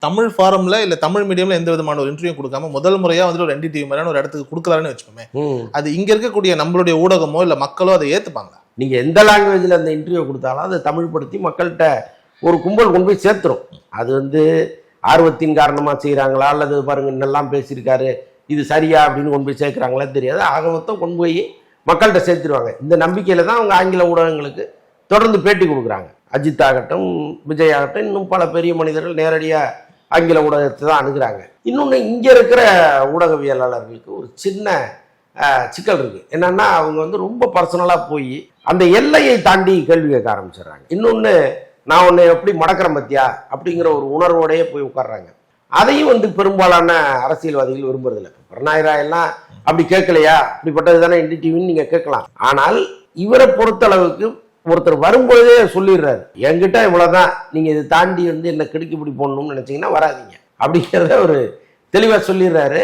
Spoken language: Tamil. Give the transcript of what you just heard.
தமிழ் ஃபாரம்ல இல்ல தமிழ் மீடியம்ல எந்த விதமான ஒரு இன்டர்வியூ கொடுக்காம முதல் முறையா வந்து ஒரு NDTV மாதிரியான ஒரு இடத்துக்கு கொடுக்கலான்னு வச்சுக்கோமே, அது இங்க இருக்கக்கூடிய நம்மளுடைய ஊடகமோ இல்ல மக்களோ அதை ஏத்துப்பாங்க. நீங்க எந்த லாங்குவேஜ்ல அந்த இன்டர்வியூ கொடுத்தாலும் அதை தமிழ் படுத்தி மக்கள்கிட்ட ஒரு கும்பல் கொண்டு போய் சேர்த்துரும். அது வந்து ஆர்வத்தின் காரணமா செய்யறாங்களா அல்லது பாருங்க இன்னெல்லாம் பேசியிருக்காரு இது சரியா அப்படின்னு கொண்டு போய் சேர்க்கிறாங்களா தெரியாது. ஆக மொத்தம் கொண்டு போய் மக்கள்கிட்ட சேர்த்துருவாங்க. இந்த நம்பிக்கையில தான் அவங்க ஆங்கில ஊடகங்களுக்கு தொடர்ந்து பேட்டி கொடுக்குறாங்க. அஜித் ஆகட்டும், விஜய் ஆகட்டும், இன்னும் பல பெரிய மனிதர்கள் நேரடியா ஆங்கில ஊடகத்தை தான் அணுகிறாங்க. இன்னொன்று இங்க இருக்கிற ஊடகவியலாளர்களுக்கு ஒரு சின்ன சிக்கல் இருக்கு. என்னன்னா அவங்க வந்து ரொம்ப பர்சனலா போய் அந்த எல்லையை தாண்டி கேள்வி கேட்க ஆரம்பிச்சிடுறாங்க. இன்னொன்று நான் உன்னை எப்படி மடக்கிறேன் பத்தியா அப்படிங்கிற ஒரு உணர்வோடையே போய் உட்கார்றாங்க. அதையும் வந்து பெரும்பாலான அரசியல்வாதிகள் விரும்புறதில்லை. கருணாநிதி எல்லாம் அப்படி கேட்கலையா, அப்படிப்பட்டது தானே NDTVன்னு நீங்க கேட்கலாம். ஆனால் இவரை பொறுத்தளவுக்கு ஒருத்தர் வரும்பொழுதே சொல்லிடுறாரு, என்கிட்ட இவ்வளவுதான், நீங்க இதை தாண்டி வந்து என்ன கிடுக்கி பிடி போடணும்னு நினைச்சீங்கன்னா வராதிங்க அப்படிங்கிறத ஒரு தெளிவா சொல்லிடுறாரு.